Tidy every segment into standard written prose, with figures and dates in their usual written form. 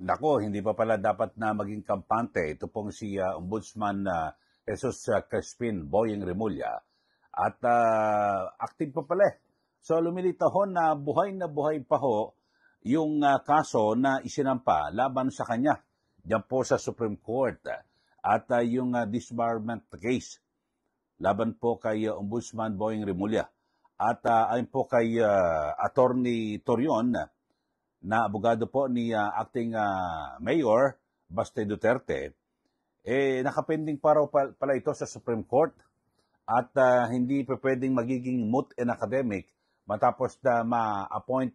Nako, hindi pa pala dapat na maging kampante. Ito pong si Ombudsman Jesus Crispin Boyeng Remulla. At active pa pala. So lumilitaw ho na buhay pa ho yung kaso na isinampa laban sa kanya. Diyan po sa Supreme Court. At yung disbarment case laban po kay Ombudsman Boyeng Remulla. At ayon po kay Attorney Torion, na abogado po ni acting Mayor Baste Duterte, nakapending pala ito sa Supreme Court at hindi pa pwedeng magiging moot and academic matapos na ma-appoint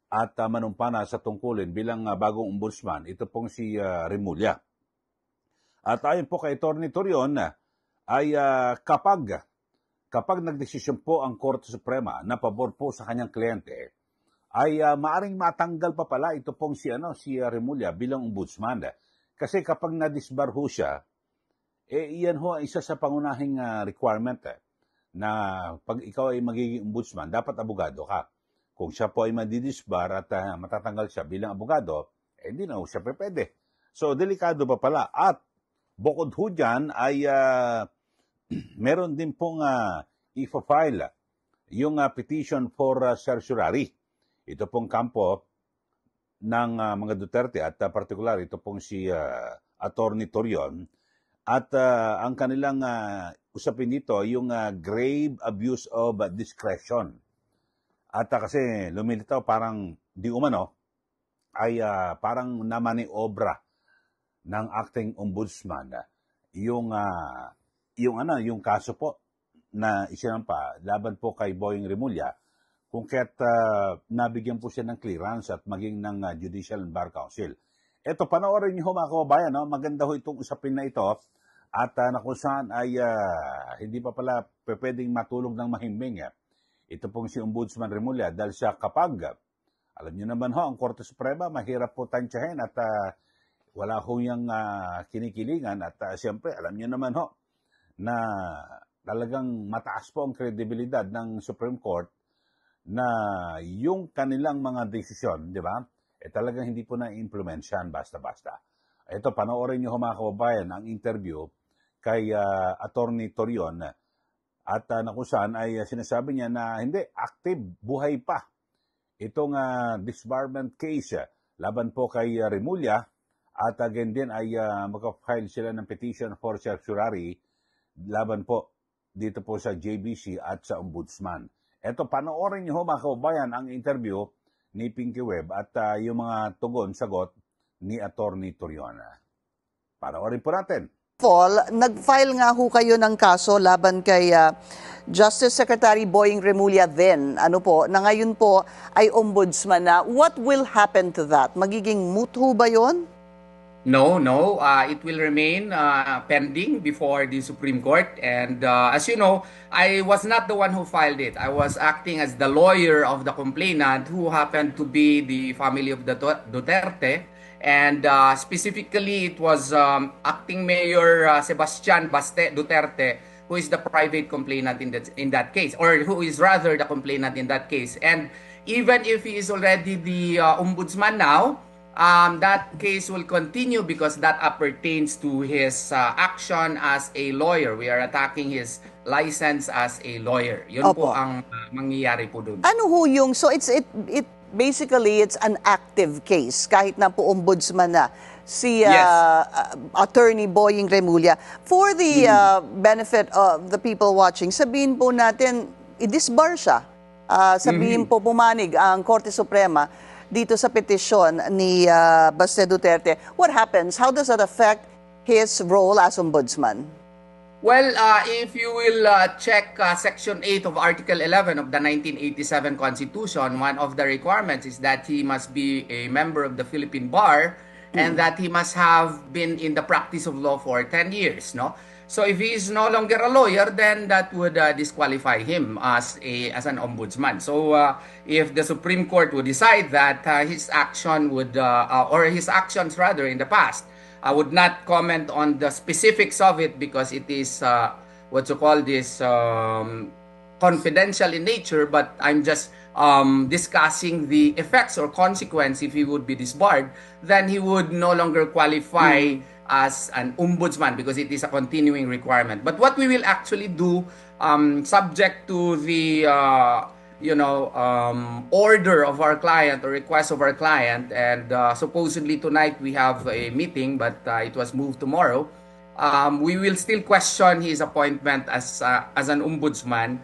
at manumpana sa tungkulin bilang bagong ombudsman. Ito pong si Remulla. At ayon po kay Attorney Torion, ay kapag nagdesisyon po ang Korte Suprema na pabor po sa kanyang kliyente, ay maaring matanggal pa pala ito pong si Remulla bilang ombudsman. Kasi kapag na-disbar ho siya, iyan ho isa sa pangunahing requirement na pag ikaw ay magiging ombudsman, dapat abogado ka. Kung siya po ay madidisbar at matatanggal siya bilang abogado, hindi na ho siya pwede. So, delikado pa pala. At bukod ho dyan ay meron din pong i-file yung petition for certiorari. Ito pong kampo ng mga Duterte at partikular ito pong si Attorney Torion. At ang kanilang usapin dito yung grave abuse of discretion. At kasi lumilitaw parang di umano ay parang namaniobra ng acting ombudsman yung kaso po na isinampa laban po kay Boyeng Remulla, kung kaya't nabigyan po siya ng clearance at maging ng Judicial and Bar Council. Ito, panoorin niyo mga kababayan, no? Maganda ho itong usapin na ito at na kung saan ay hindi pa pala pwedeng matulog ng mahimbing. Ito pong si Ombudsman Remulla dahil siya kapag, alam niyo naman ho, ang Korte Suprema mahirap po tansyahin at wala ho yung kinikilingan at siyempre, alam niyo naman ho, na talagang mataas po ang kredibilidad ng Supreme Court na yung kanilang mga desisyon, di ba? Talagang hindi po na-implement yan basta-basta. Ito, panoorin niyo mga kababayan ang interview kay Attorney Torion at na kung saan ay sinasabi niya na hindi, active, buhay pa itong disbarment case laban po kay Remulla at again din ay mag-file sila ng petition for certiorari laban po dito po sa JBC at sa Ombudsman. Eto, panoorin niyo mga kababayan ang interview ni Pinky Webb at yung mga tugon-sagot ni Attorney Torion. Panoorin po natin. Nag-file nga ho kayo ng kaso laban kay Justice Secretary Boyeng Remulla then, na ngayon po ay ombudsman na. What will happen to that? Magiging moot ho ba yun? No. It will remain pending before the Supreme Court. And as you know, I was not the one who filed it. I was acting as the lawyer of the complainant who happened to be the family of the Duterte. And specifically, it was acting Mayor Sebastian Baste Duterte, who is the private complainant in that case, or who is rather the complainant in that case. And even if he is already the ombudsman now, that case will continue because that appertains to his action as a lawyer. We are attacking his license as a lawyer. Yun po ang mangyayari po doon. Ano ho yung, so basically it's an active case kahit na po ombudsman na si Attorney Boyeng Remulla. For the benefit of the people watching, sabihin po natin, i-disbar siya. Sabihin po pumanig ang Korte Suprema dito sa petisyon ni Baste Duterte. What happens? How does that affect his role as ombudsman? Well, if you will check Section 8 of Article 11 of the 1987 Constitution, one of the requirements is that he must be a member of the Philippine Bar and that he must have been in the practice of law for 10 years, no? So if he is no longer a lawyer, then that would disqualify him as an ombudsman. So if the Supreme Court would decide that his action would, or his actions rather in the past, I would not comment on the specifics of it because it is what you call this confidential in nature, but I'm just discussing the effects or consequence if he would be disbarred, then he would no longer qualify as an ombudsman because it is a continuing requirement. But what we will actually do, subject to the order of our client or request of our client, and supposedly tonight we have a meeting, but it was moved tomorrow. We will still question his appointment as an ombudsman.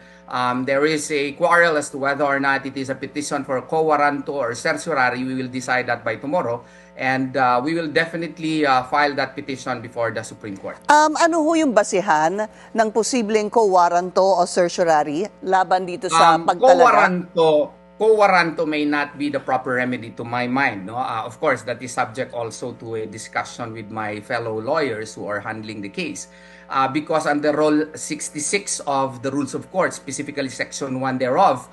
There is a quarrel as to whether or not it is a petition for quo warranto or certiorari. We will decide that by tomorrow. And we will definitely file that petition before the Supreme Court. Ano ho yung basihan ng posibleng quo warranto o certiorari laban dito sa pagtalaga? Quo warranto may not be the proper remedy to my mind. No? Of course, that is subject also to a discussion with my fellow lawyers who are handling the case. Because under Rule 66 of the Rules of Court, specifically Section 1 thereof,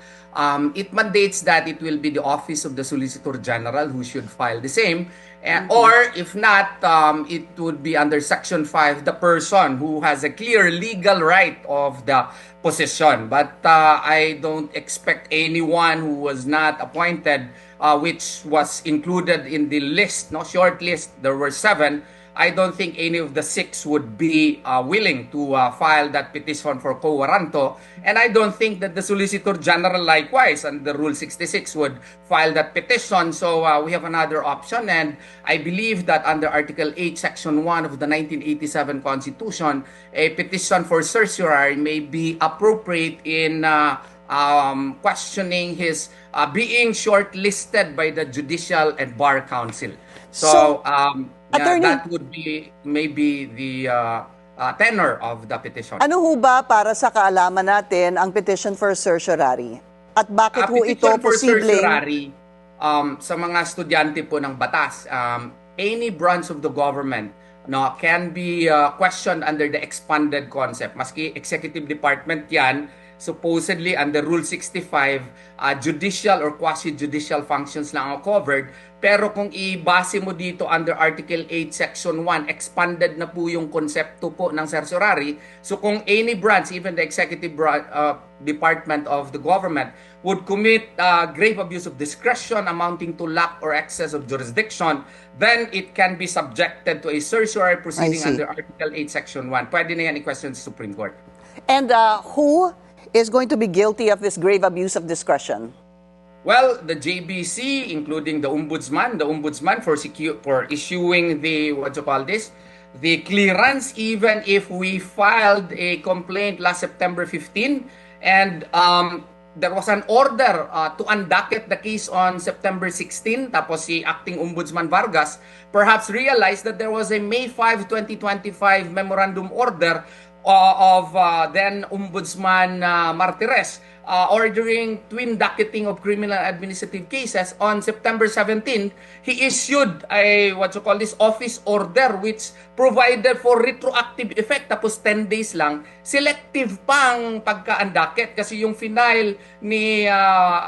it mandates that it will be the Office of the Solicitor General who should file the same. Or if not, it would be under Section 5, the person who has a clear legal right of the position. But I don't expect anyone who was not appointed, which was included in the list, short list, there were 7. I don't think any of the 6 would be willing to file that petition for quo warranto. And I don't think that the Solicitor General likewise under Rule 66 would file that petition. So we have another option. And I believe that under Article 8, Section 1 of the 1987 Constitution, a petition for certiorari may be appropriate in questioning his being shortlisted by the Judicial and Bar Council. So that would be maybe the tenor of the petition. Ano ho ba para sa kaalaman natin ang petition for certiorari? At bakit ho ito posibleng... Sa mga estudyante po ng batas, any branch of the government can be questioned under the expanded concept. Maski executive department yan, supposedly under Rule 65, judicial or quasi-judicial functions lang ang covered. Pero kung ibase mo dito under Article 8, Section 1, expanded na po yung konsepto po ng certiorari. So kung any branch, even the executive department of the government, would commit grave abuse of discretion amounting to lack or excess of jurisdiction, then it can be subjected to a certiorari proceeding under Article 8, Section 1. Pwede na yan i-question sa Supreme Court. And who is going to be guilty of this grave abuse of discretion? Well, the JBC, including the ombudsman for issuing the the clearance, even if we filed a complaint last September 15, and there was an order to undocket the case on September 16. Tapos si Acting Ombudsman Vargas perhaps realized that there was a May 5, 2025 memorandum order of then Ombudsman Martires ordering twin docketing of criminal administrative cases. On September 17, he issued a office order which provided for retroactive effect. Tapos 10 days lang, selective pang pagka-undocket kasi yung final ni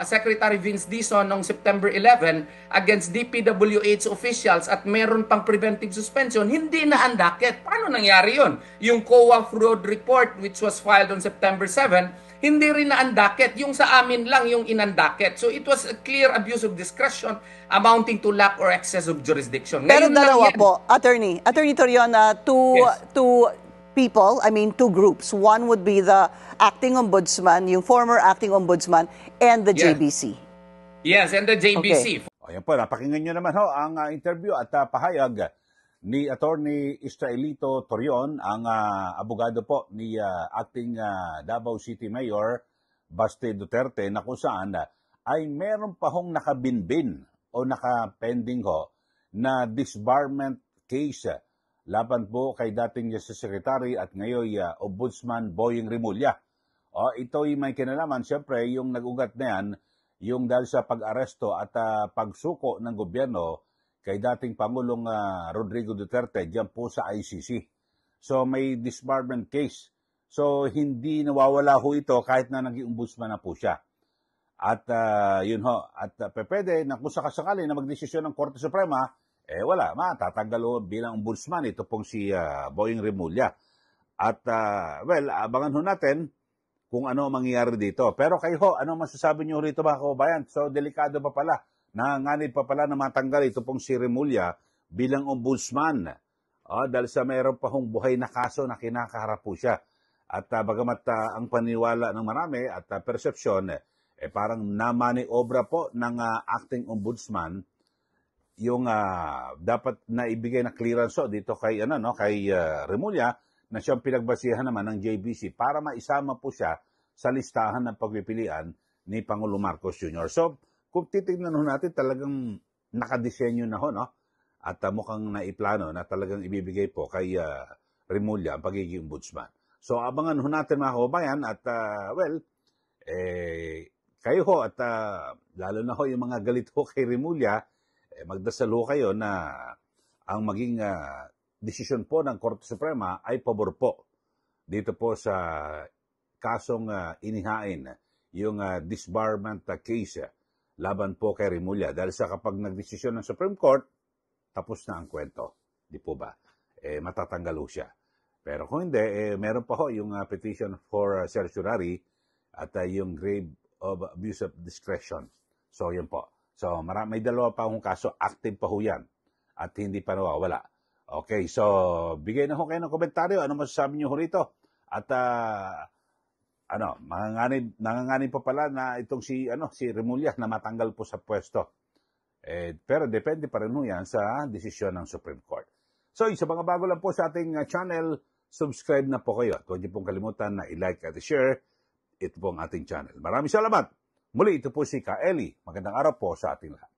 Secretary Vince Dizon noong September 11 against DPWH officials at meron pang preventive suspension, hindi na undocket. Paano nangyari yun? Yung COA fraud report which was filed on September 7, hindi rin na-undocket. Yung sa amin lang yung in-undocket. So it was a clear abuse of discretion amounting to lack or excess of jurisdiction. Pero dalawa po, Attorney Torion, two people, two groups. One would be the acting ombudsman, yung former acting ombudsman, and the JBC. Yes, and the JBC. Okay. Ayan po, napakinggan nyo naman ang interview at pahayag ni Attorney Israelito Torion, ang abogado po ni acting Davao City Mayor Baste Duterte, na kung saan ay meron pa hong nakabinbin o nakapending na disbarment case laban po kay dating Justice Secretary at ngayon Ombudsman Boying Remulla. Ito'y may kinalaman, siyempre, yung nag-ugat na yan, yung dahil sa pag-aresto at pagsuko ng gobyerno kay dating Pangulong Rodrigo Duterte diyan po sa ICC. So may disbarment case. So hindi nawawala ho ito kahit na naging ombudsman na po siya. At yun ho, at pwede na kung sakasakali na magdesisyon ng Korte Suprema, wala, matatanggal ho bilang ombudsman ito pong si Boying Remulla. At abangan ho natin kung ano ang mangyayari dito. Pero kayo ho, ano masasabi niyo rito mga kababayan? So, delikado pa pala. Nanganganib pa pala na matanggal ito pong si Remulla bilang ombudsman. Dahil sa mayroon pa hong buhay na kaso na kinakaharap po siya. At bagamat ang paniwala ng marami at persepsyon, parang namaniobra po ng acting ombudsman yung dapat na ibigay na clearance dito kay Remulla na siyang pinagbasihan naman ng JBC para maisama po siya sa listahan ng pagpipilian ni Pangulo Marcos Jr. So, kung titignan natin talagang nakadisenyo na ho, no? At mukhang naiplano na talagang ibibigay po kay Remulla ang pagiging ombudsman. So, abangan ho natin mga kababayan at kayo ho at lalo na ho yung mga galit ho kay Remulla, magdasal ho kayo na ang maging desisyon po ng Korte Suprema ay pabor po dito po sa kasong inihain yung disbarment case laban po kay Remulla. Dahil sa kapag nagdesisyon ng Supreme Court, tapos na ang kwento. Di po ba? Matatanggal ho siya. Pero kung hindi, meron pa ho yung petition for certiorari at yung grave of abuse of discretion. So, yun po. So, may dalawa pa akong kaso. Active pa ho yan. At hindi pa nawawala. Okay, so, bigay na ho kayo ng komentaryo. Ano masasabi niyo ho rito? At, nanganganib pa pala na itong si Remulla na matanggal po sa pwesto. Pero depende pa rin ho yan sa desisyon ng Supreme Court. So, sa mga bago lang po sa ating channel, subscribe na po kayo. At huwag niyo pong kalimutan na i-like at i-share ito po ang ating channel. Maraming salamat. Muli, ito po si Ka Eli. Magandang araw po sa ating lahat.